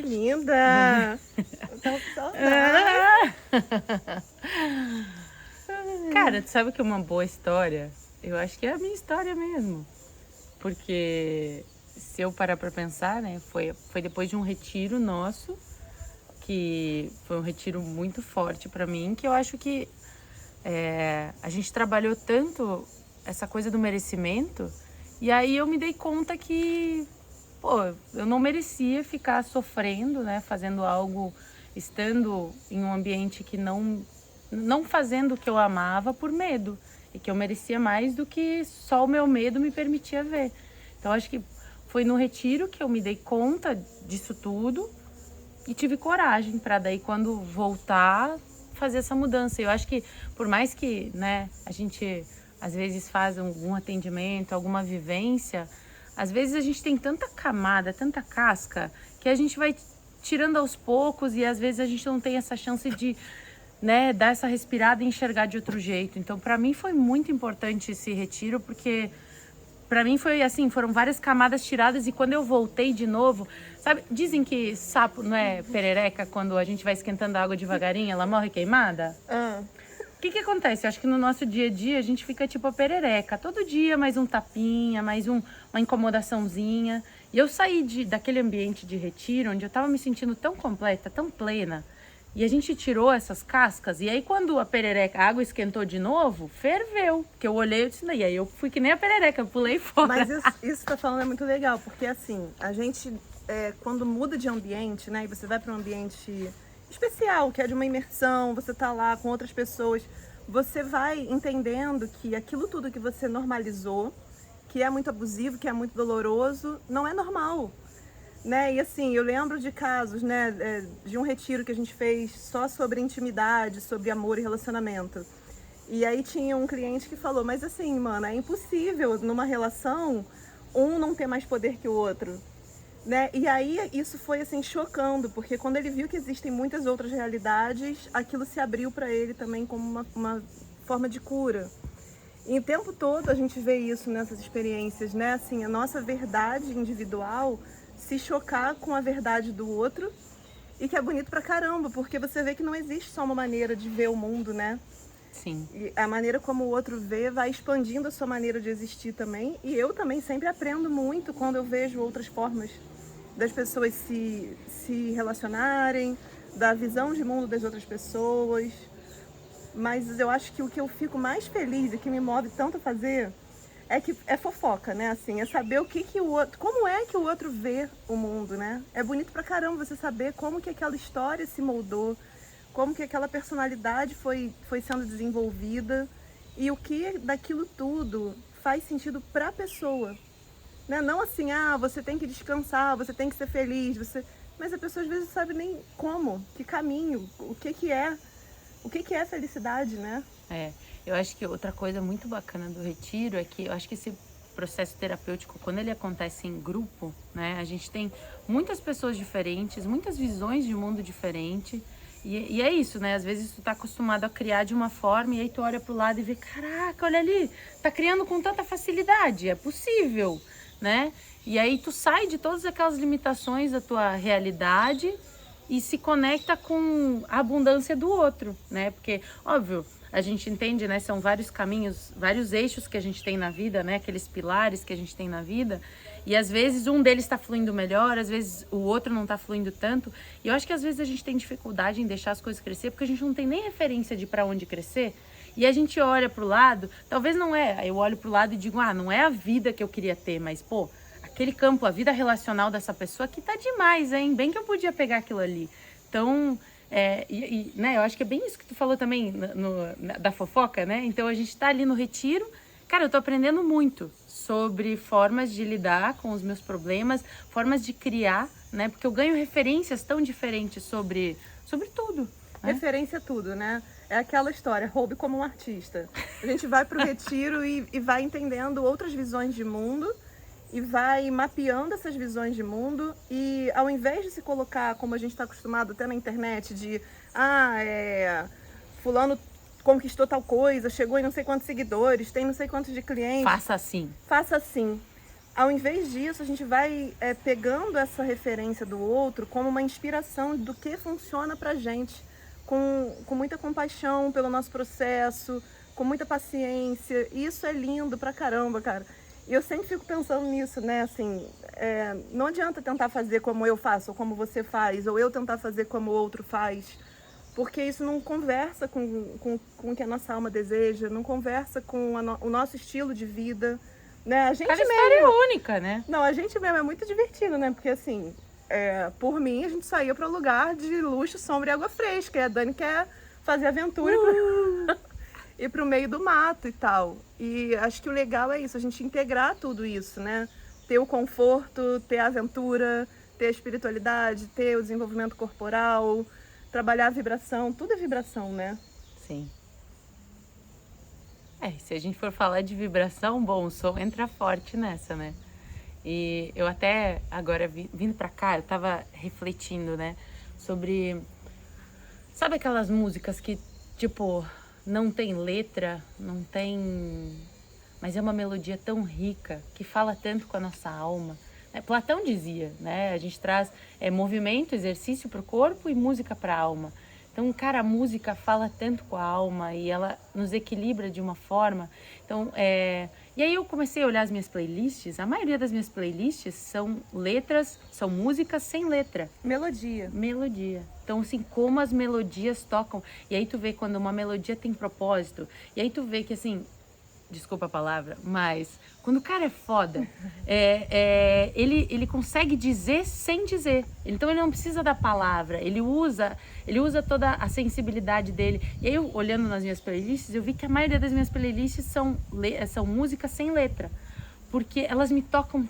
Linda! Então, Cara, tu sabe que é uma boa história? Eu acho que é a minha história mesmo. Porque se eu parar pra pensar, né? Foi depois de um retiro nosso, que foi um retiro muito forte pra mim, que eu acho que a gente trabalhou tanto essa coisa do merecimento, e aí eu me dei conta que, pô, eu não merecia ficar sofrendo, né? Fazendo algo, estando em um ambiente que não fazendo o que eu amava por medo. E que eu merecia mais do que só o meu medo me permitia ver. Então, acho que foi no retiro que eu me dei conta disso tudo e tive coragem para daí, quando voltar, fazer essa mudança. Eu acho que, por mais que, né, a gente às vezes faz algum atendimento, alguma vivência, às vezes a gente tem tanta camada, tanta casca, que a gente vai tirando aos poucos e às vezes a gente não tem essa chance de, né, dar essa respirada e enxergar de outro jeito. Então, para mim foi muito importante esse retiro, porque para mim foi assim, foram várias camadas tiradas e quando eu voltei de novo, sabe, dizem que sapo não é perereca, quando a gente vai esquentando a água devagarinho, ela morre queimada? O que acontece? Eu acho que no nosso dia a dia a gente fica tipo a perereca. Todo dia mais um tapinha, mais uma incomodaçãozinha. E eu saí daquele ambiente de retiro, onde eu tava me sentindo tão completa, tão plena. E a gente tirou essas cascas. E aí quando a água esquentou de novo, ferveu. Que eu olhei e disse, e aí eu fui que nem a perereca, eu pulei fora. mas isso que tá falando é muito legal, porque assim, a gente, quando muda de ambiente, né, e você vai para um ambiente especial, que é de uma imersão, você tá lá com outras pessoas, você vai entendendo que aquilo tudo que você normalizou, que é muito abusivo, que é muito doloroso, não é normal. Né? E assim, eu lembro de casos, né, de um retiro que a gente fez só sobre intimidade, sobre amor e relacionamento. E aí tinha um cliente que falou, mas assim, mano, é impossível numa relação um não ter mais poder que o outro. Né? E aí isso foi assim chocando, porque quando ele viu que existem muitas outras realidades, aquilo se abriu para ele também como uma forma de cura. E o tempo todo a gente vê isso nessas experiências, né? Assim, a nossa verdade individual se chocar com a verdade do outro, e que é bonito pra caramba, porque você vê que não existe só uma maneira de ver o mundo, né? Sim. E a maneira como o outro vê vai expandindo a sua maneira de existir também. E eu também sempre aprendo muito quando eu vejo outras formas das pessoas se relacionarem, da visão de mundo das outras pessoas. Mas eu acho que o que eu fico mais feliz e que me move tanto a fazer é fofoca, né? Assim, é saber o outro, como é que o outro vê o mundo, né? É bonito pra caramba você saber como que aquela história se moldou, como que aquela personalidade foi sendo desenvolvida e o que daquilo tudo faz sentido pra pessoa. Né? Não assim, você tem que descansar, você tem que ser feliz, mas a pessoa às vezes não sabe nem como, que caminho, o que é felicidade, né? Eu acho que outra coisa muito bacana do retiro é que eu acho que esse processo terapêutico, quando ele acontece em grupo, né, a gente tem muitas pessoas diferentes, muitas visões de mundo diferentes. E é isso, né? Às vezes tu tá acostumado a criar de uma forma e aí tu olha pro lado e vê, caraca, olha ali, tá criando com tanta facilidade, é possível, né? E aí tu sai de todas aquelas limitações da tua realidade e se conecta com a abundância do outro, né? Porque, óbvio, a gente entende, né? São vários caminhos, vários eixos que a gente tem na vida, né? Aqueles pilares que a gente tem na vida. E às vezes um deles está fluindo melhor, às vezes o outro não está fluindo tanto. E eu acho que às vezes a gente tem dificuldade em deixar as coisas crescer porque a gente não tem nem referência de para onde crescer. E a gente olha pro lado, talvez não é, eu olho pro lado e digo, não é a vida que eu queria ter, mas pô, aquele campo, a vida relacional dessa pessoa aqui tá demais, hein? Bem que eu podia pegar aquilo ali. Então, né, eu acho que é bem isso que tu falou também da fofoca, né? Então a gente tá ali no retiro, cara, eu tô aprendendo muito sobre formas de lidar com os meus problemas, formas de criar, né? Porque eu ganho referências tão diferentes sobre tudo. Né? Referência a tudo, né? É aquela história, roube como um artista. A gente vai pro retiro e vai entendendo outras visões de mundo e vai mapeando essas visões de mundo e ao invés de se colocar, como a gente está acostumado até na internet, de fulano conquistou tal coisa, chegou em não sei quantos seguidores, tem não sei quantos de clientes. Faça assim. Faça assim. ao invés disso, a gente vai pegando essa referência do outro como uma inspiração do que funciona pra gente, com muita compaixão pelo nosso processo, com muita paciência. E isso é lindo pra caramba, cara. E eu sempre fico pensando nisso, né? Assim, não adianta tentar fazer como eu faço, ou como você faz, ou eu tentar fazer como o outro faz, porque isso não conversa com o que a nossa alma deseja, não conversa com o nosso estilo de vida, né? A gente Cada mesmo, história é única, né? não, a gente mesmo é muito divertido, né? Porque assim, por mim, a gente saía para lugar de luxo, sombra e água fresca. E a Dani quer fazer aventura ir pro meio do mato e tal. E acho que o legal é isso, a gente integrar tudo isso, né? Ter o conforto, ter a aventura, ter a espiritualidade, ter o desenvolvimento corporal, trabalhar a vibração, tudo é vibração, né? Sim. Se a gente for falar de vibração, bom, o som entra forte nessa, né? E eu até, agora vindo pra cá, eu tava refletindo, né? Sobre... Sabe aquelas músicas que, tipo, não tem letra, não tem... Mas é uma melodia tão rica, que fala tanto com a nossa alma. Platão dizia, né? A gente traz movimento, exercício pro corpo e música pra alma. Então, cara, a música fala tanto com a alma e ela nos equilibra de uma forma. Então, E aí eu comecei a olhar as minhas playlists. A maioria das minhas playlists são letras, são músicas sem letra. Melodia. Melodia. Então, assim, como as melodias tocam. E aí tu vê quando uma melodia tem propósito. E aí tu vê que, assim... Desculpa a palavra, mas quando o cara é foda, ele consegue dizer sem dizer. Então ele não precisa da palavra, ele usa toda a sensibilidade dele. E aí, eu, olhando nas minhas playlists, eu vi que a maioria das minhas playlists são músicas sem letra. Porque elas me tocam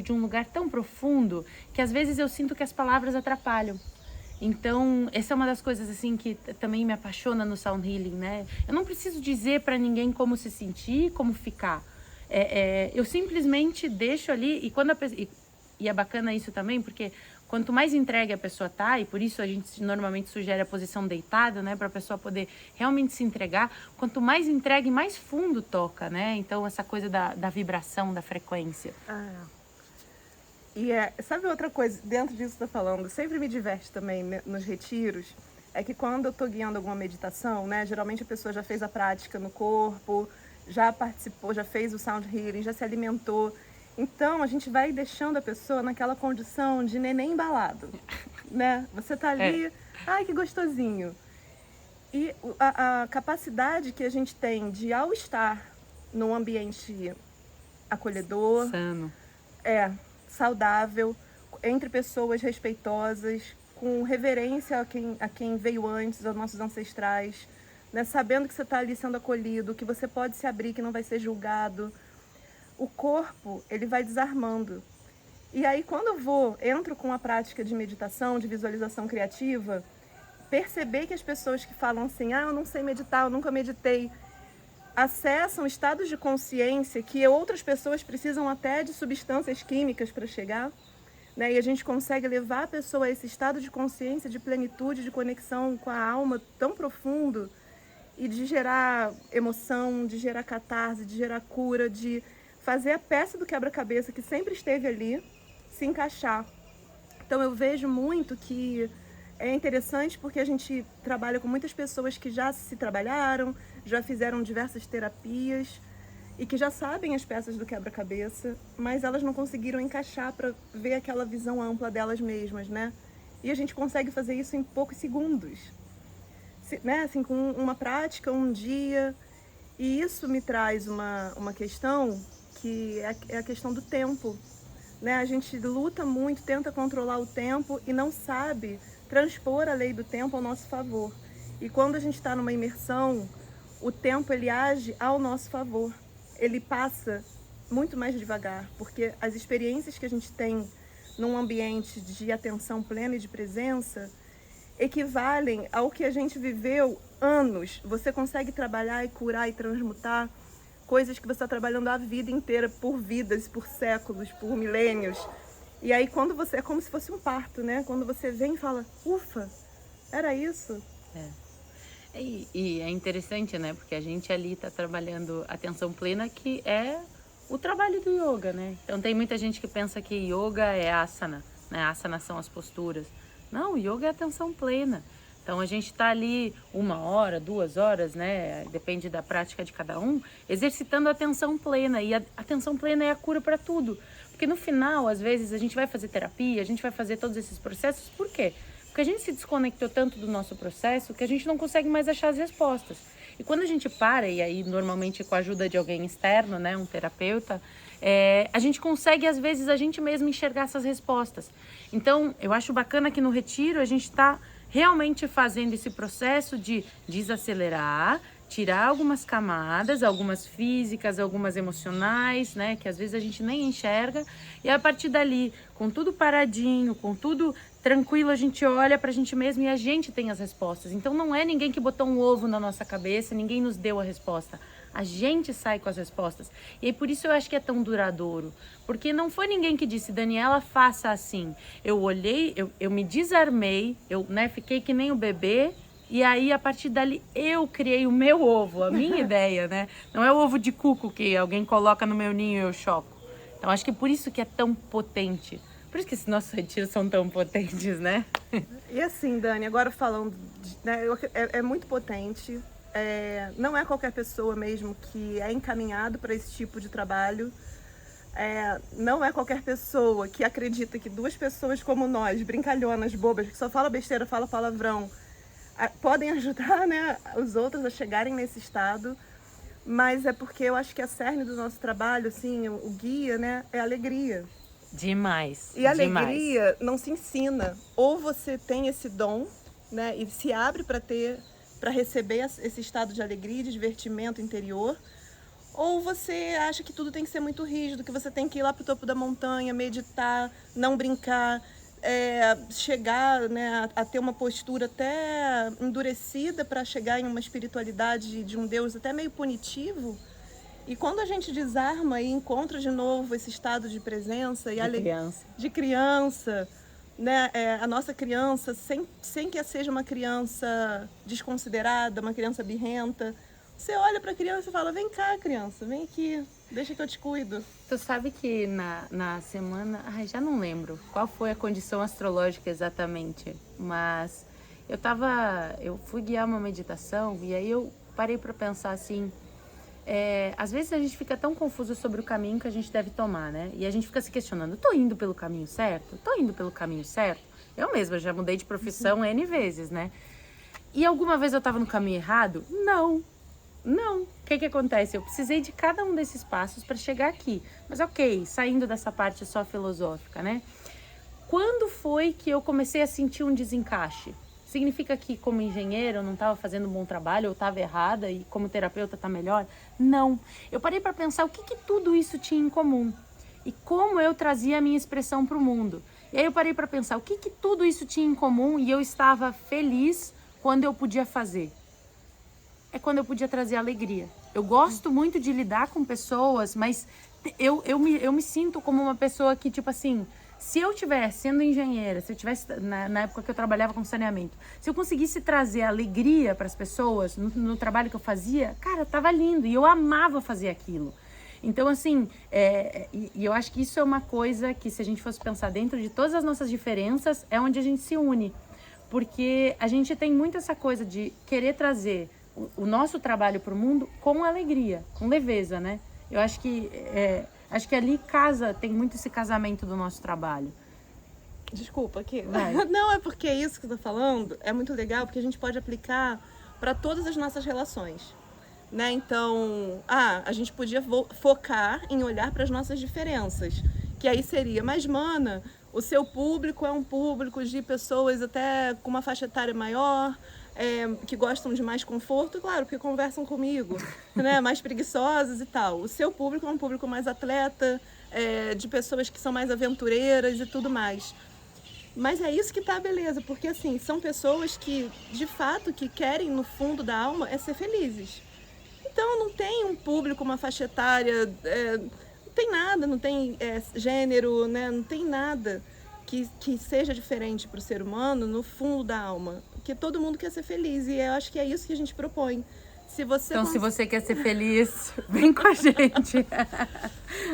de um lugar tão profundo que às vezes eu sinto que as palavras atrapalham. Então, essa é uma das coisas assim que também me apaixona no sound healing, né? Eu não preciso dizer para ninguém como se sentir, como ficar. Eu simplesmente deixo ali e quando e é bacana isso também, porque quanto mais entregue a pessoa tá, e por isso a gente normalmente sugere a posição deitada, né, para a pessoa poder realmente se entregar, quanto mais entregue, mais fundo toca, né? Então, essa coisa da vibração, da frequência. E sabe outra coisa, dentro disso que você tá falando, sempre me diverte também, né, nos retiros, é que quando eu tô guiando alguma meditação, né, geralmente a pessoa já fez a prática no corpo, já participou, já fez o sound healing, já se alimentou. Então, a gente vai deixando a pessoa naquela condição de neném embalado, né? Você tá ali, ai, que gostosinho. E a capacidade que a gente tem de, ao estar num ambiente acolhedor... Sano. Saudável, entre pessoas respeitosas, com reverência a quem veio antes, aos nossos ancestrais, né? Sabendo que você está ali sendo acolhido, que você pode se abrir, que não vai ser julgado. O corpo, ele vai desarmando. E aí, quando eu entro com a prática de meditação, de visualização criativa, perceber que as pessoas que falam assim, eu não sei meditar, eu nunca meditei, acessam estados de consciência que outras pessoas precisam até de substâncias químicas para chegar, né? E a gente consegue levar a pessoa a esse estado de consciência, de plenitude, de conexão com a alma tão profundo e de gerar emoção, de gerar catarse, de gerar cura, de fazer a peça do quebra-cabeça que sempre esteve ali se encaixar. Então eu vejo muito que é interessante porque a gente trabalha com muitas pessoas que já se trabalharam, já fizeram diversas terapias e que já sabem as peças do quebra-cabeça, mas elas não conseguiram encaixar para ver aquela visão ampla delas mesmas, né? E a gente consegue fazer isso em poucos segundos, né? Assim, com uma prática, um dia. E isso me traz uma questão que é a questão do tempo, né? A gente luta muito, tenta controlar o tempo e não sabe transpor a lei do tempo ao nosso favor. E quando a gente está numa imersão, o tempo ele age ao nosso favor. Ele passa muito mais devagar, porque as experiências que a gente tem num ambiente de atenção plena e de presença equivalem ao que a gente viveu anos. Você consegue trabalhar e curar e transmutar coisas que você está trabalhando a vida inteira, por vidas, por séculos, por milênios. E aí quando você... É como se fosse um parto, né? Quando você vem e fala, ufa, era isso? E é interessante, né? Porque a gente ali está trabalhando atenção plena, que é o trabalho do yoga, né? Então tem muita gente que pensa que yoga é asana, né? Asana são as posturas. Não, yoga é atenção plena. Então a gente está ali 1 hora, 2 horas, né? Depende da prática de cada um, exercitando a atenção plena. E a atenção plena é a cura para tudo. Porque no final, às vezes, a gente vai fazer terapia, a gente vai fazer todos esses processos. Por quê? Porque a gente se desconectou tanto do nosso processo que a gente não consegue mais achar as respostas. E quando a gente para, e aí normalmente com a ajuda de alguém externo, né, um terapeuta, a gente consegue, às vezes, a gente mesmo enxergar essas respostas. Então, eu acho bacana que no retiro a gente está realmente fazendo esse processo de desacelerar, tirar algumas camadas, algumas físicas, algumas emocionais, né, que às vezes a gente nem enxerga, e a partir dali, com tudo paradinho, com tudo tranquilo, a gente olha pra gente mesmo e a gente tem as respostas. Então não é ninguém que botou um ovo na nossa cabeça, ninguém nos deu a resposta. A gente sai com as respostas. E aí, por isso eu acho que é tão duradouro. Porque não foi ninguém que disse, Daniela, faça assim. Eu olhei, eu me desarmei, eu, né, fiquei que nem o bebê. E aí, a partir dali, eu criei o meu ovo, a minha ideia, né? Não é o ovo de cuco que alguém coloca no meu ninho e eu choco. Então, acho que por isso que é tão potente. Por isso que esses nossos retiros são tão potentes, né? E assim, Dani, agora falando, né, é muito potente. Não é qualquer pessoa mesmo que é encaminhado para esse tipo de trabalho. Não é qualquer pessoa que acredita que 2 pessoas como nós, brincalhonas, bobas, que só fala besteira, fala palavrão, podem ajudar, né, os outros a chegarem nesse estado. Mas é porque eu acho que a cerne do nosso trabalho, assim, o guia, né, é a alegria. Demais. E a alegria não se ensina. Ou você tem esse dom, né, e se abre para receber esse estado de alegria, de divertimento interior, ou você acha que tudo tem que ser muito rígido, que você tem que ir lá pro topo da montanha, meditar, não brincar, chegar, né, a ter uma postura até endurecida para chegar em uma espiritualidade de um Deus até meio punitivo. E quando a gente desarma e encontra de novo esse estado de presença e de criança, né, a nossa criança, sem que seja uma criança desconsiderada, uma criança birrenta, você olha para a criança e fala, vem cá, criança, vem aqui, deixa que eu te cuido. Tu sabe que na semana, já não lembro qual foi a condição astrológica exatamente, mas eu fui guiar uma meditação e aí eu parei para pensar assim, às vezes a gente fica tão confuso sobre o caminho que a gente deve tomar, né? E a gente fica se questionando, tô indo pelo caminho certo? Tô indo pelo caminho certo? Eu mesma já mudei de profissão N vezes, né? E alguma vez eu tava no caminho errado? Não. O que acontece? Eu precisei de cada um desses passos para chegar aqui. Mas ok, saindo dessa parte só filosófica, né? Quando foi que eu comecei a sentir um desencaixe? Significa que como engenheira eu não estava fazendo um bom trabalho, eu estava errada e como terapeuta está melhor? Não. Eu parei para pensar o que tudo isso tinha em comum e como eu trazia a minha expressão para o mundo. E aí eu parei para pensar o que tudo isso tinha em comum e eu estava feliz quando eu podia fazer. É quando eu podia trazer alegria. Eu gosto muito de lidar com pessoas, mas eu me sinto como uma pessoa que, tipo assim, se eu estivesse sendo engenheira, se eu tivesse, na época que eu trabalhava com saneamento, se eu conseguisse trazer alegria para as pessoas no trabalho que eu fazia, cara, tava lindo e eu amava fazer aquilo. Então, assim, e eu acho que isso é uma coisa que, se a gente fosse pensar dentro de todas as nossas diferenças, é onde a gente se une. Porque a gente tem muito essa coisa de querer trazer o nosso trabalho para o mundo com alegria, com leveza, né? Eu acho que ali tem muito esse casamento do nosso trabalho. Desculpa, aqui. Não, é porque isso que eu tô falando é muito legal, porque a gente pode aplicar para todas as nossas relações, né? Então, a gente podia focar em olhar para as nossas diferenças, que aí seria, mas mana, o seu público é um público de pessoas até com uma faixa etária maior, que gostam de mais conforto, claro, porque conversam comigo, né? Mais preguiçosas e tal. O seu público é um público mais atleta, de pessoas que são mais aventureiras e tudo mais. Mas é isso que tá a beleza, porque assim, são pessoas que, de fato, que querem no fundo da alma ser felizes. Então não tem um público, uma faixa etária, não tem nada, não tem gênero, né? Não tem nada que seja diferente para o ser humano no fundo da alma. Porque todo mundo quer ser feliz e eu acho que é isso que a gente propõe. Se você Então, se você quer ser feliz, vem com a gente.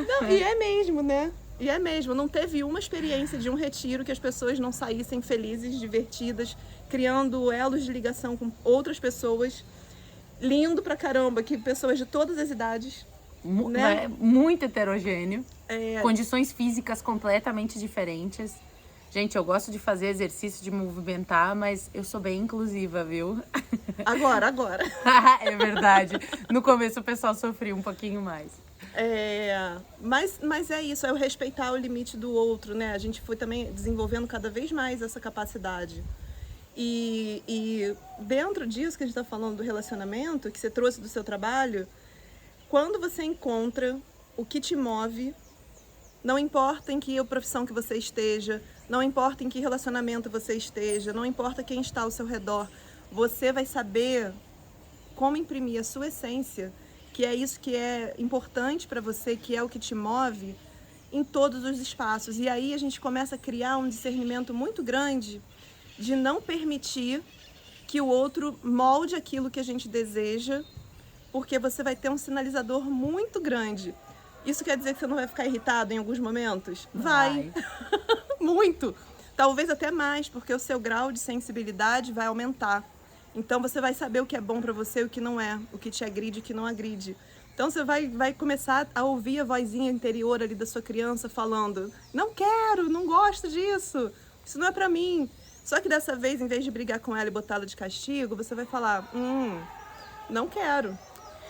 Não, e é mesmo, né? E é mesmo. Não teve uma experiência de um retiro que as pessoas não saíssem felizes, divertidas, criando elos de ligação com outras pessoas. Lindo pra caramba, que pessoas de todas as idades. Né? Muito heterogêneo. Condições físicas completamente diferentes. Gente, eu gosto de fazer exercício, de movimentar, mas eu sou bem inclusiva, viu? Agora. É verdade. No começo o pessoal sofria um pouquinho mais. Mas é isso, é o respeitar o limite do outro, né? A gente foi também desenvolvendo cada vez mais essa capacidade. E dentro disso que a gente está falando do relacionamento, que você trouxe do seu trabalho, quando você encontra o que te move, não importa em que profissão que você esteja, não importa em que relacionamento você esteja, não importa quem está ao seu redor, você vai saber como imprimir a sua essência, que é isso que é importante para você, que é o que te move, em todos os espaços. E aí a gente começa a criar um discernimento muito grande de não permitir que o outro molde aquilo que a gente deseja, porque você vai ter um sinalizador muito grande. Isso quer dizer que você não vai ficar irritado em alguns momentos? Vai. Muito. Talvez até mais, porque o seu grau de sensibilidade vai aumentar. Então você vai saber o que é bom para você e o que não é, o que te agride e o que não agride. Então você vai começar a ouvir a vozinha interior ali da sua criança falando: não quero, não gosto disso, isso não é para mim. Só que dessa vez, em vez de brigar com ela e botá-la de castigo, você vai falar: não quero.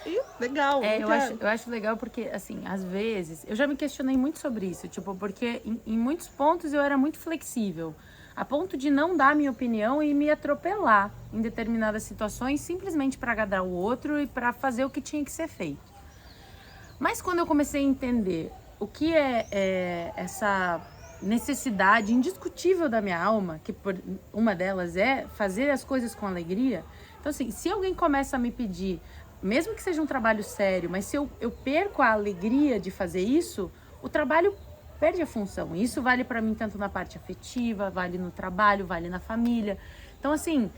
E legal. Eu acho legal porque, assim, às vezes, eu já me questionei muito sobre isso, tipo, porque em muitos pontos eu era muito flexível, a ponto de não dar minha opinião e me atropelar em determinadas situações, simplesmente para agradar o outro e para fazer o que tinha que ser feito. Mas quando eu comecei a entender o que é essa necessidade indiscutível da minha alma, que uma delas é fazer as coisas com alegria, então, assim, se alguém começa a me pedir, mesmo que seja um trabalho sério, mas se eu perco a alegria de fazer isso, o trabalho perde a função. Isso vale para mim tanto na parte afetiva, vale no trabalho, vale na família. Então, assim,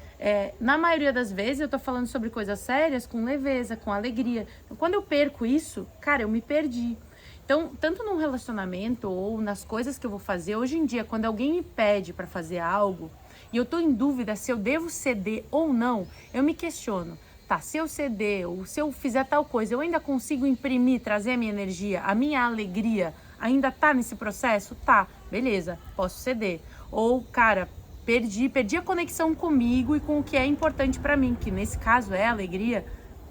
na maioria das vezes eu tô falando sobre coisas sérias com leveza, com alegria. Então, quando eu perco isso, cara, eu me perdi. Então, tanto num relacionamento ou nas coisas que eu vou fazer, hoje em dia, quando alguém me pede para fazer algo e eu tô em dúvida se eu devo ceder ou não, eu me questiono. Tá, se eu ceder ou se eu fizer tal coisa, eu ainda consigo imprimir, trazer a minha energia, a minha alegria, ainda tá nesse processo? Tá, beleza, posso ceder. Ou, cara, perdi a conexão comigo e com o que é importante pra mim, que nesse caso é a alegria,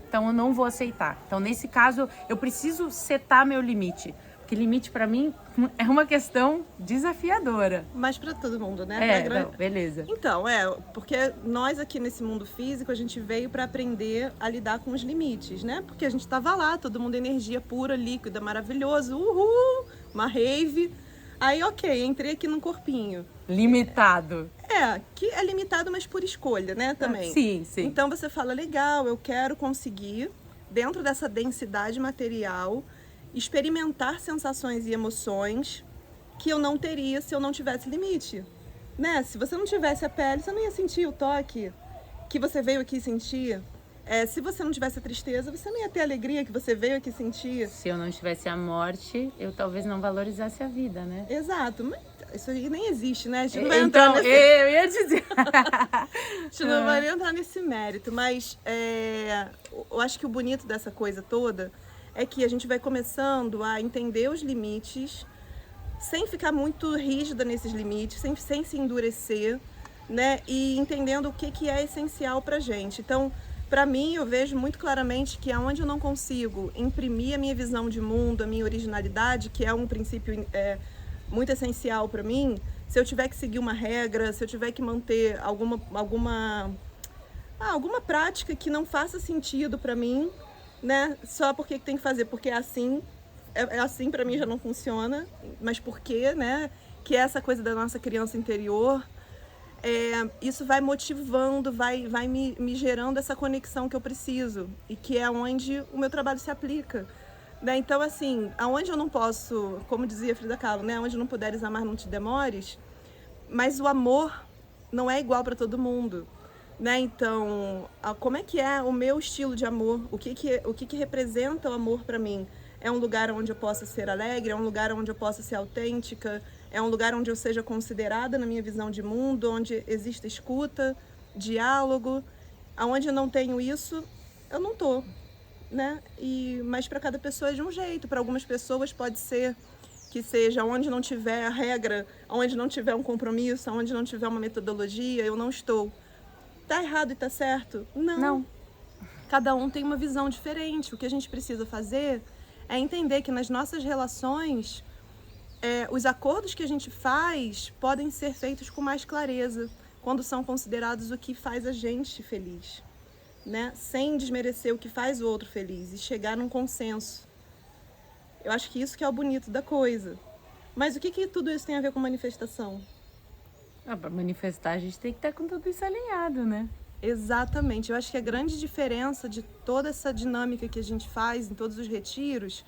então eu não vou aceitar. Então, nesse caso, eu preciso setar meu limite. Porque limite pra mim é uma questão desafiadora. Mas pra todo mundo, né? Não, beleza. Então, porque nós aqui nesse mundo físico, a gente veio pra aprender a lidar com os limites, né? Porque a gente tava lá, todo mundo energia pura, líquida, maravilhoso, uhul, uma rave. Aí, ok, entrei aqui num corpinho. Limitado. Que é limitado, mas por escolha, né, também. Sim. Então você fala, legal, eu quero conseguir, dentro dessa densidade material, experimentar sensações e emoções que eu não teria se eu não tivesse limite, né? Se você não tivesse a pele, você não ia sentir o toque que você veio aqui sentir. Se você não tivesse a tristeza, você não ia ter a alegria que você veio aqui sentir. Se eu não tivesse a morte, eu talvez não valorizasse a vida, né? Exato, mas isso aí nem existe, né? A gente não vai entrar nesse... eu ia dizer. A gente não vai entrar nesse mérito, mas eu acho que o bonito dessa coisa toda é que a gente vai começando a entender os limites, sem ficar muito rígida nesses limites, sem se endurecer, né? E entendendo o que é essencial pra gente. Então, pra mim, eu vejo muito claramente que aonde eu não consigo imprimir a minha visão de mundo, a minha originalidade, que é um princípio muito essencial pra mim, se eu tiver que seguir uma regra, se eu tiver que manter alguma prática que não faça sentido pra mim, né? Só porque tem que fazer, porque é assim pra mim já não funciona, mas por quê, né? Que é essa coisa da nossa criança interior, isso vai motivando, vai me gerando essa conexão que eu preciso e que é onde o meu trabalho se aplica, né? Então, assim, aonde eu não posso, como dizia Frida Kahlo, né? Onde não puderes amar, não te demores, mas o amor não é igual para todo mundo. né? Então, como é que é o meu estilo de amor? O que representa o amor para mim? É um lugar onde eu possa ser alegre? É um lugar onde eu possa ser autêntica? É um lugar onde eu seja considerada na minha visão de mundo, onde exista escuta, diálogo? Aonde eu não tenho isso, eu não tô, né? Mas para cada pessoa é de um jeito. Para algumas pessoas pode ser que seja onde não tiver a regra, onde não tiver um compromisso, onde não tiver uma metodologia, eu não estou. Tá errado e tá certo? Não. Não. Cada um tem uma visão diferente. O que a gente precisa fazer é entender que nas nossas relações, os acordos que a gente faz podem ser feitos com mais clareza, quando são considerados o que faz a gente feliz, né? Sem desmerecer o que faz o outro feliz e chegar num consenso. Eu acho que isso que é o bonito da coisa. Mas o que tudo isso tem a ver com manifestação? Para manifestar, a gente tem que estar com tudo isso alinhado, né? Exatamente. Eu acho que a grande diferença de toda essa dinâmica que a gente faz em todos os retiros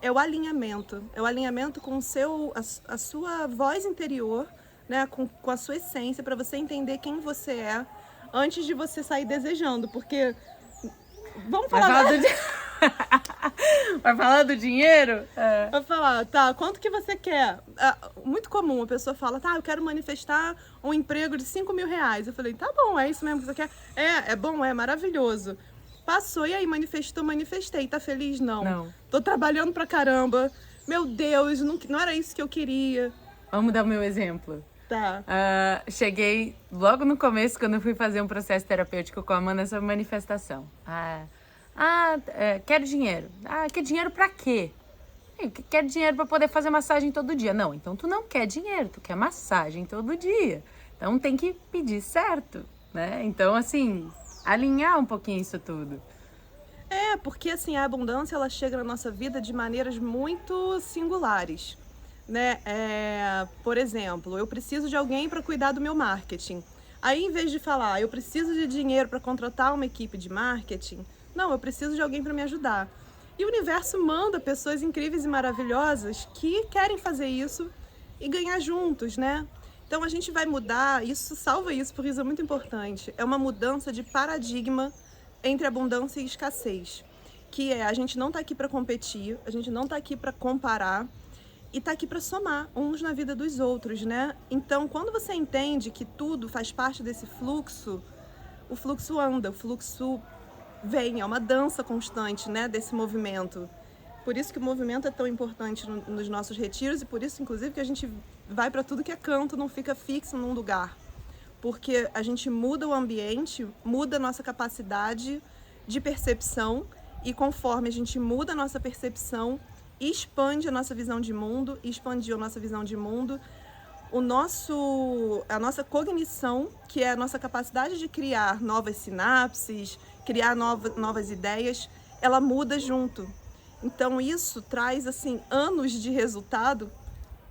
é o alinhamento. É o alinhamento com a sua voz interior, né? Com a sua essência, para você entender quem você é antes de você sair desejando. Porque, vamos falar... Vai falar do dinheiro? Vai falar, tá, quanto que você quer? Muito comum, a pessoa fala, tá, eu quero manifestar um emprego de 5 mil reais. Eu falei, tá bom, é isso mesmo que você quer? É bom, é maravilhoso. Passou, e aí, manifestei. Tá feliz? Não. Tô trabalhando pra caramba. Meu Deus, não era isso que eu queria. Vamos dar o meu exemplo. Tá. Cheguei logo no começo, quando eu fui fazer um processo terapêutico com a Amanda sobre manifestação. Quero dinheiro. Quer dinheiro pra quê? Quer dinheiro pra poder fazer massagem todo dia. Não, então tu não quer dinheiro, tu quer massagem todo dia. Então tem que pedir certo, né? Então, assim, alinhar um pouquinho isso tudo. Porque assim, a abundância, ela chega na nossa vida de maneiras muito singulares, né? Por exemplo, eu preciso de alguém para cuidar do meu marketing. Aí, em vez de falar, eu preciso de dinheiro para contratar uma equipe de marketing, não, eu preciso de alguém para me ajudar. E o universo manda pessoas incríveis e maravilhosas que querem fazer isso e ganhar juntos, né? Então a gente vai mudar, isso salva isso, porque isso é muito importante. É uma mudança de paradigma entre abundância e escassez. Que a gente não tá aqui para competir, a gente não tá aqui para comparar, e tá aqui para somar uns na vida dos outros, né? Então, quando você entende que tudo faz parte desse fluxo, o fluxo anda, o fluxo vem, é uma dança constante, né, desse movimento. Por isso que o movimento é tão importante nos nossos retiros e por isso, inclusive, que a gente vai para tudo que é canto, não fica fixo num lugar. Porque a gente muda o ambiente, muda a nossa capacidade de percepção e conforme a gente muda a nossa percepção, expande a nossa visão de mundo, expandiu a nossa visão de mundo, a nossa cognição, que é a nossa capacidade de criar novas sinapses, criar novas ideias, ela muda junto. Então isso traz assim anos de resultado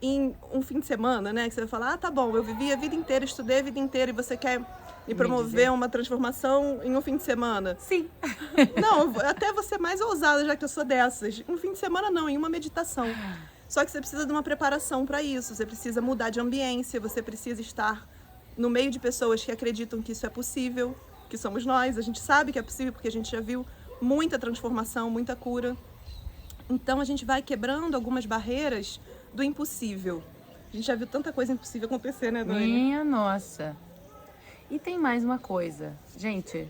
em um fim de semana, né? Que você vai falar, tá bom, eu vivi a vida inteira, estudei a vida inteira e você quer me promover uma transformação em um fim de semana? Sim. Não, até você mais ousada, já que eu sou dessas. Um fim de semana não, em uma meditação. Só que você precisa de uma preparação para isso, você precisa mudar de ambiência, você precisa estar no meio de pessoas que acreditam que isso é possível, que somos nós, a gente sabe que é possível porque a gente já viu muita transformação, muita cura. Então a gente vai quebrando algumas barreiras do impossível. A gente já viu tanta coisa impossível acontecer, né, Dani? Minha nossa. E tem mais uma coisa. Gente,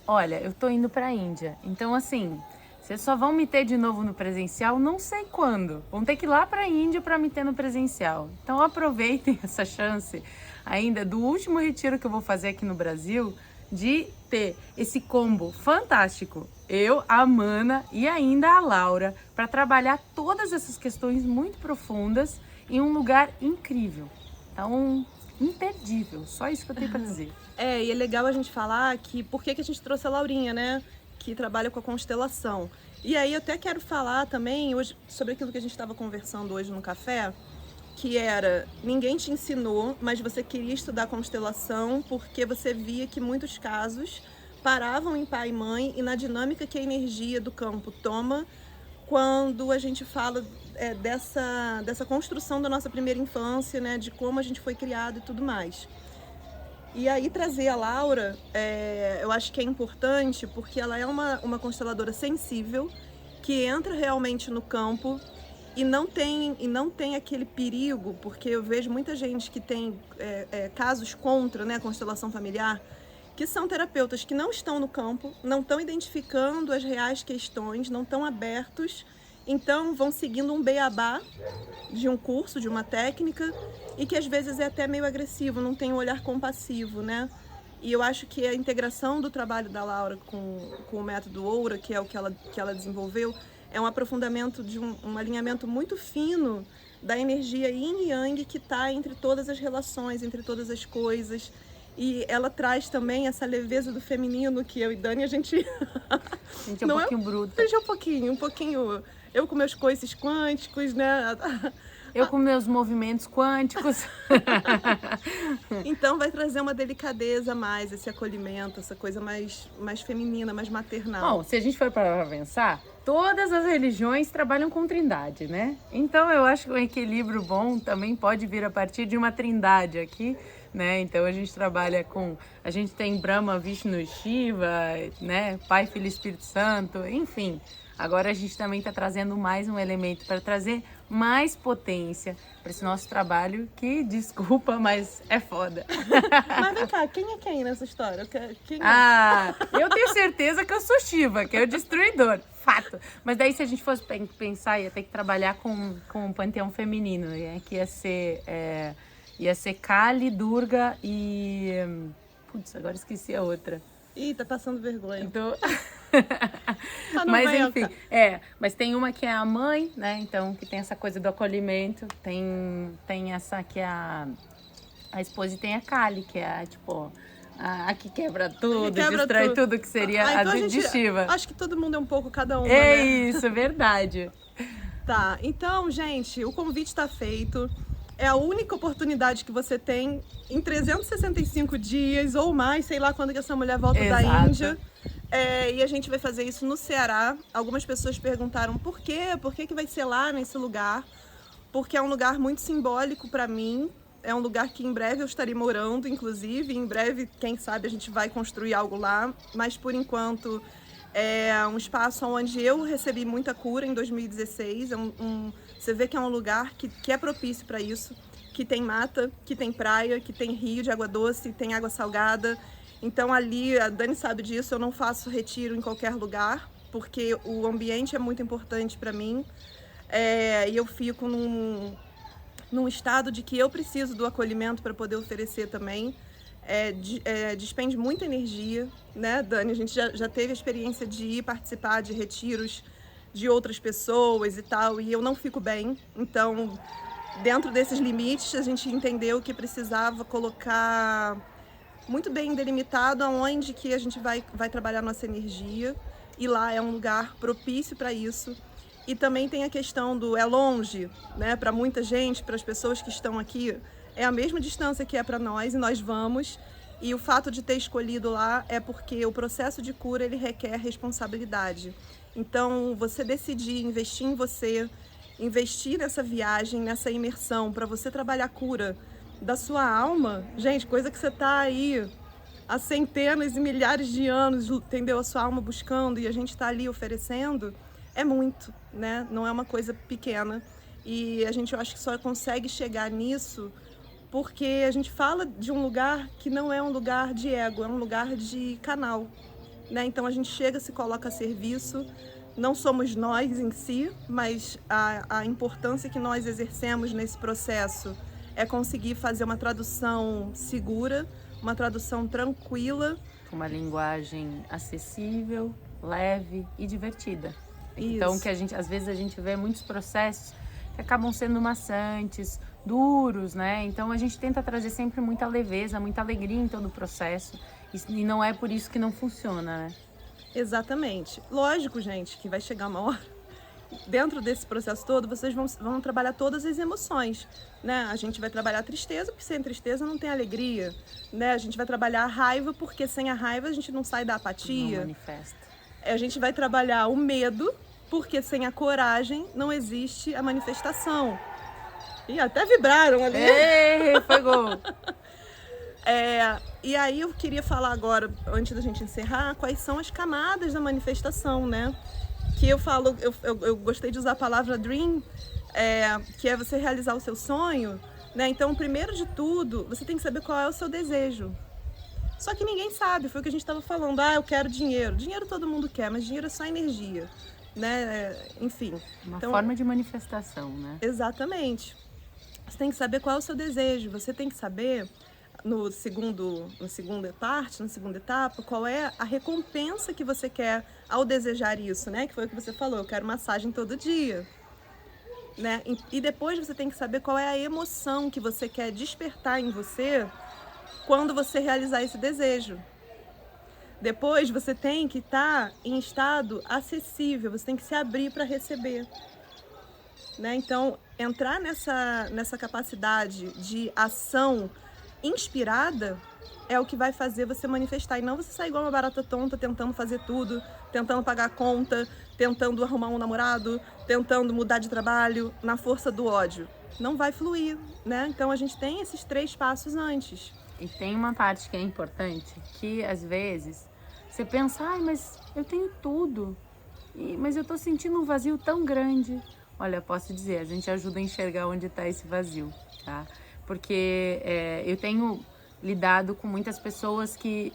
olha, eu tô indo pra Índia. Então, assim, vocês só vão me ter de novo no presencial, não sei quando. Vão ter que ir lá pra Índia pra me ter no presencial. Então, aproveitem essa chance ainda do último retiro que eu vou fazer aqui no Brasil, de ter esse combo fantástico. Eu, a Amanda e ainda a Laura, para trabalhar todas essas questões muito profundas em um lugar incrível. Então, imperdível. Só isso que eu tenho para dizer. E é legal a gente falar que por que a gente trouxe a Laurinha, né? Que trabalha com a constelação. E aí eu até quero falar também hoje sobre aquilo que a gente estava conversando hoje no café, que era, ninguém te ensinou, mas você queria estudar constelação porque você via que muitos casos paravam em pai e mãe e na dinâmica que a energia do campo toma quando a gente fala dessa construção da nossa primeira infância, né, de como a gente foi criado e tudo mais. E aí trazer a Laura, eu acho que é importante porque ela é uma consteladora sensível, que entra realmente no campo e não tem aquele perigo, porque eu vejo muita gente que tem casos contra, né, a constelação familiar, que são terapeutas que não estão no campo, não estão identificando as reais questões, não estão abertos, então vão seguindo um beabá de um curso, de uma técnica, e que às vezes é até meio agressivo, não tem um olhar compassivo, né? E eu acho que a integração do trabalho da Laura com o método Oura, que é o que ela desenvolveu, é um aprofundamento de um alinhamento muito fino da energia yin e yang que está entre todas as relações, entre todas as coisas. E ela traz também essa leveza do feminino que eu e Dani, a gente é um não pouquinho bruta. A gente é um pouquinho... Eu com meus coices quânticos, né? Eu com meus movimentos quânticos. Então vai trazer uma delicadeza a mais, esse acolhimento, essa coisa mais feminina, mais maternal. Bom, se a gente for para pensar, todas as religiões trabalham com trindade, né? Então eu acho que um equilíbrio bom também pode vir a partir de uma trindade aqui, né? Então a gente trabalha com... A gente tem Brahma, Vishnu e Shiva, né? Pai, Filho e Espírito Santo, enfim... Agora a gente também está trazendo mais um elemento para trazer mais potência para esse nosso trabalho, que, desculpa, mas é foda. Mas vem cá, quem é quem nessa história? Quem é? Ah, eu tenho certeza que eu sou Shiva, que é o destruidor, fato. Mas daí se a gente fosse pensar, ia ter que trabalhar com um panteão feminino, né? Que ia ser Kali, Durga e... Putz, agora esqueci a outra. Ih, tá passando vergonha. Então... Mas enfim, mas tem uma que é a mãe, né? Então, que tem essa coisa do acolhimento, tem essa que é a esposa, e tem a Kali, que é tipo a que quebra tudo, destrói tudo, que seria então a de Shiva. Acho que todo mundo é um pouco cada uma, É né? isso, é verdade. Tá, então, gente, o convite está feito. É a única oportunidade que você tem em 365 dias ou mais, sei lá quando que essa mulher volta da Índia. E a gente vai fazer isso no Ceará. Algumas pessoas perguntaram por quê? Por que vai ser lá nesse lugar? Porque é um lugar muito simbólico para mim. É um lugar que em breve eu estarei morando, inclusive. Em breve, quem sabe, a gente vai construir algo lá. Mas por enquanto é um espaço onde eu recebi muita cura em 2016. Você vê que é um lugar que é propício para isso. Que tem mata, que tem praia, que tem rio de água doce, tem água salgada. Então ali, a Dani sabe disso, eu não faço retiro em qualquer lugar, porque o ambiente é muito importante para mim. E eu fico num estado de que eu preciso do acolhimento para poder oferecer também. Despende muita energia, né, Dani? A gente já teve a experiência de ir participar de retiros de outras pessoas e tal, e eu não fico bem. Então, dentro desses limites, a gente entendeu que precisava colocar muito bem delimitado aonde que a gente vai trabalhar nossa energia, e lá é um lugar propício para isso. E também tem a questão do longe, né? Para muita gente, para as pessoas que estão aqui, é a mesma distância que é para nós, e nós vamos. E o fato de ter escolhido lá é porque o processo de cura, ele requer responsabilidade. Então, você decidir investir em você, investir nessa viagem, nessa imersão, para você trabalhar a cura da sua alma, gente, coisa que você tá aí há centenas e milhares de anos, entendeu? A sua alma buscando, e a gente tá ali oferecendo, é muito, né? Não é uma coisa pequena. E a gente, eu acho que só consegue chegar nisso porque a gente fala de um lugar que não é um lugar de ego, é um lugar de canal, né? Então a gente chega, se coloca a serviço. Não somos nós em si, mas a importância que nós exercemos nesse processo é conseguir fazer uma tradução segura, uma tradução tranquila. Uma linguagem acessível, leve e divertida. Isso. Então, que às vezes a gente vê muitos processos que acabam sendo maçantes, duros, né? Então a gente tenta trazer sempre muita leveza, muita alegria em todo o processo. E não é por isso que não funciona, né? Exatamente. Lógico, gente, que vai chegar uma hora. Dentro desse processo todo, vocês vão trabalhar todas as emoções, né? A gente vai trabalhar a tristeza, porque sem tristeza não tem alegria, né? A gente vai trabalhar a raiva, porque sem a raiva a gente não sai da apatia. Não manifesta. A gente vai trabalhar o medo, porque sem a coragem não existe a manifestação. E até vibraram ali. Ei, foi gol! E aí eu queria falar agora, antes da gente encerrar, quais são as camadas da manifestação, né? Que eu falo, eu gostei de usar a palavra dream, que é você realizar o seu sonho, né? Então, primeiro de tudo, você tem que saber qual é o seu desejo. Só que ninguém sabe, foi o que a gente estava falando. Eu quero dinheiro. Dinheiro todo mundo quer, mas dinheiro é só energia, né? Enfim. Uma forma de manifestação, né? Exatamente. Você tem que saber qual é o seu desejo. Você tem que saber, na segunda etapa, qual é a recompensa que você quer ao desejar isso, né? Que foi o que você falou, eu quero massagem todo dia. Né? E depois você tem que saber qual é a emoção que você quer despertar em você quando você realizar esse desejo. Depois você tem que estar em estado acessível, você tem que se abrir para receber. Né? Então, entrar nessa capacidade de ação inspirada é o que vai fazer você manifestar. E não você sair igual uma barata tonta, tentando fazer tudo, tentando pagar a conta, tentando arrumar um namorado, tentando mudar de trabalho, na força do ódio. Não vai fluir, né? Então, a gente tem esses 3 passos antes. E tem uma parte que é importante, que às vezes você pensa, mas eu tenho tudo, mas eu tô sentindo um vazio tão grande. Olha, posso dizer, a gente ajuda a enxergar onde está esse vazio, tá? Porque eu tenho lidado com muitas pessoas que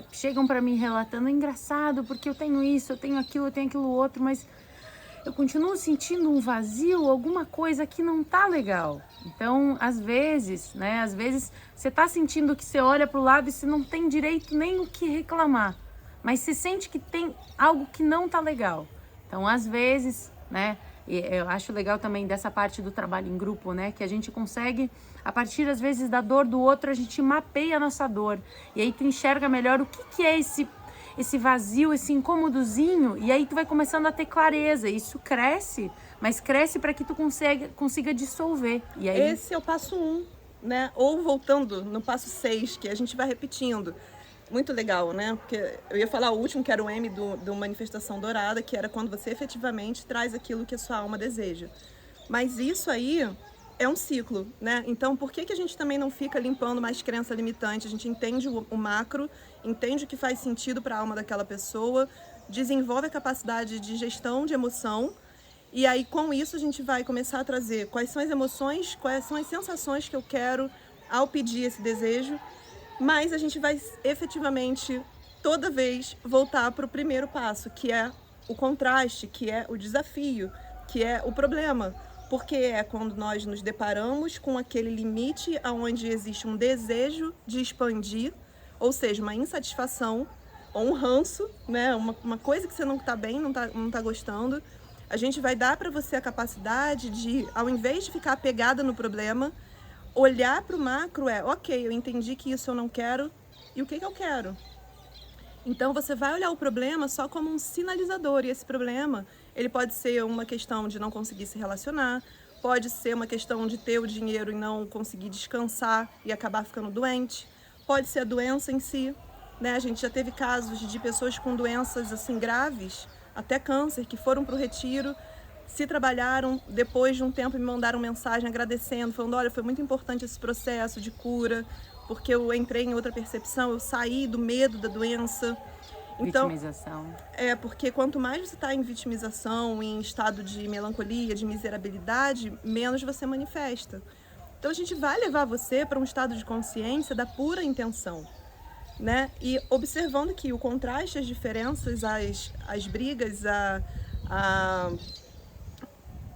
chegam para mim relatando, engraçado, porque eu tenho isso, eu tenho aquilo outro, mas eu continuo sentindo um vazio, alguma coisa que não tá legal. Então, às vezes você tá sentindo que você olha pro lado e você não tem direito nem o que reclamar, mas você sente que tem algo que não tá legal. Então, às vezes, né, e eu acho legal também dessa parte do trabalho em grupo, né, que a gente consegue, a partir às vezes da dor do outro, a gente mapeia a nossa dor. E aí tu enxerga melhor o que é esse vazio, esse incômodozinho, e aí tu vai começando a ter clareza. Isso cresce, mas cresce para que tu consiga dissolver. E aí... Esse é o passo 1, né? Ou voltando no passo 6, que a gente vai repetindo. Muito legal, né? Porque eu ia falar o último, que era o M do Manifestação Dourada, que era quando você efetivamente traz aquilo que a sua alma deseja. Mas isso aí é um ciclo, né? Então, por que a gente também não fica limpando mais crença limitante? A gente entende o macro, entende o que faz sentido para a alma daquela pessoa, desenvolve a capacidade de gestão de emoção, e aí com isso a gente vai começar a trazer quais são as emoções, quais são as sensações que eu quero ao pedir esse desejo, mas a gente vai efetivamente toda vez voltar para o primeiro passo, que é o contraste, que é o desafio, que é o problema. Porque é quando nós nos deparamos com aquele limite onde existe um desejo de expandir, ou seja, uma insatisfação ou um ranço, né? Uma coisa que você não está bem, não tá gostando. A gente vai dar para você a capacidade de, ao invés de ficar apegada no problema, olhar para o macro ok, eu entendi que isso eu não quero, e o que eu quero? Então você vai olhar o problema só como um sinalizador, e esse problema, ele pode ser uma questão de não conseguir se relacionar, pode ser uma questão de ter o dinheiro e não conseguir descansar e acabar ficando doente, pode ser a doença em si, né? A gente já teve casos de pessoas com doenças assim graves, até câncer, que foram para o retiro, se trabalharam, depois de um tempo me mandaram mensagem agradecendo, falando, olha, foi muito importante esse processo de cura, porque eu entrei em outra percepção, eu saí do medo da doença. Então, vitimização. Porque quanto mais você está em vitimização, em estado de melancolia, de miserabilidade, menos você manifesta. Então a gente vai levar você para um estado de consciência da pura intenção, né? E observando que o contraste, as diferenças, as brigas,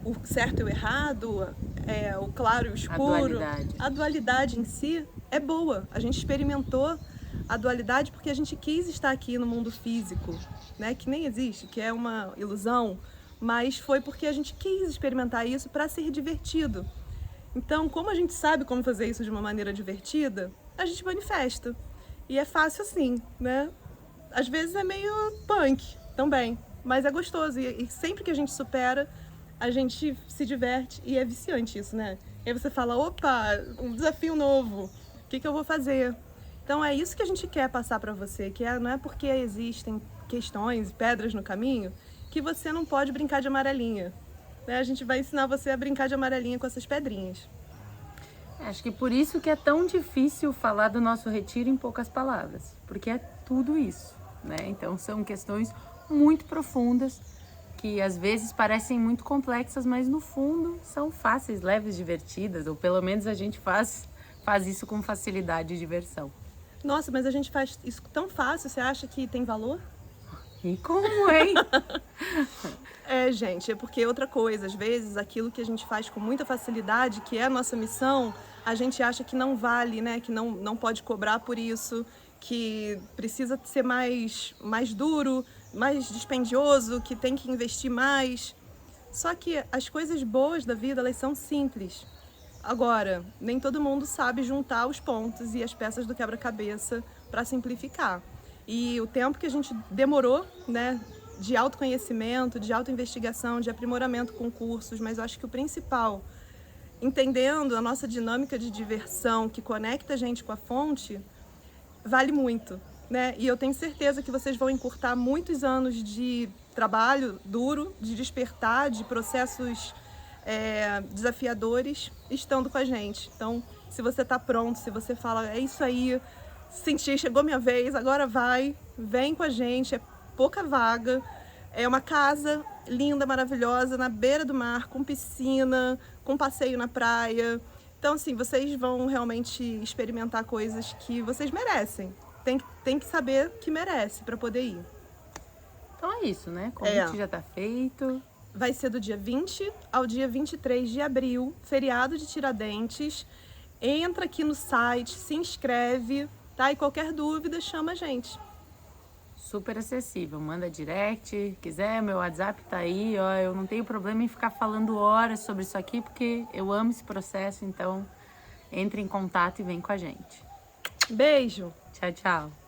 o certo e o errado, o claro e o escuro, a dualidade em si é boa. A gente experimentou a dualidade porque a gente quis estar aqui no mundo físico, né? Que nem existe, que é uma ilusão, mas foi porque a gente quis experimentar isso para ser divertido. Então, como a gente sabe como fazer isso de uma maneira divertida, a gente manifesta. E é fácil assim, né? Às vezes é meio punk também, mas é gostoso. E sempre que a gente supera, a gente se diverte e é viciante isso, né? E aí você fala, opa, um desafio novo, o que eu vou fazer? Então é isso que a gente quer passar para você, que não é porque existem questões, pedras no caminho, que você não pode brincar de amarelinha. Né? A gente vai ensinar você a brincar de amarelinha com essas pedrinhas. Acho que por isso que é tão difícil falar do nosso retiro em poucas palavras, porque é tudo isso, né? Então são questões muito profundas que às vezes parecem muito complexas, mas no fundo são fáceis, leves, divertidas, ou pelo menos a gente faz isso com facilidade e diversão. Nossa, mas a gente faz isso tão fácil, você acha que tem valor? E como, hein? É, gente, é porque outra coisa, às vezes aquilo que a gente faz com muita facilidade, que é a nossa missão, a gente acha que não vale, né? Que não pode cobrar por isso, que precisa ser mais duro, mais dispendioso, que tem que investir mais. Só que as coisas boas da vida, elas são simples. Agora, nem todo mundo sabe juntar os pontos e as peças do quebra-cabeça para simplificar. E o tempo que a gente demorou, né, de autoconhecimento, de autoinvestigação, de aprimoramento com cursos, mas eu acho que o principal, entendendo a nossa dinâmica de diversão que conecta a gente com a fonte, vale muito, né? E eu tenho certeza que vocês vão encurtar muitos anos de trabalho duro, de despertar, de processos desafiadores, estando com a gente. Então, se você está pronto, se você fala, é isso aí, senti, chegou minha vez, agora vai, vem com a gente, é pouca vaga, é uma casa linda, maravilhosa, na beira do mar, com piscina, com passeio na praia. Então, assim, vocês vão realmente experimentar coisas que vocês merecem. Tem que saber que merece para poder ir. Então é isso, né? O convite já está feito. Vai ser do dia 20 ao dia 23 de abril, feriado de Tiradentes. Entra aqui no site, se inscreve, tá? E qualquer dúvida, chama a gente. Super acessível, manda direct, quiser, meu WhatsApp tá aí, ó, eu não tenho problema em ficar falando horas sobre isso aqui, porque eu amo esse processo, então entre em contato e vem com a gente. Beijo! Tchau, tchau!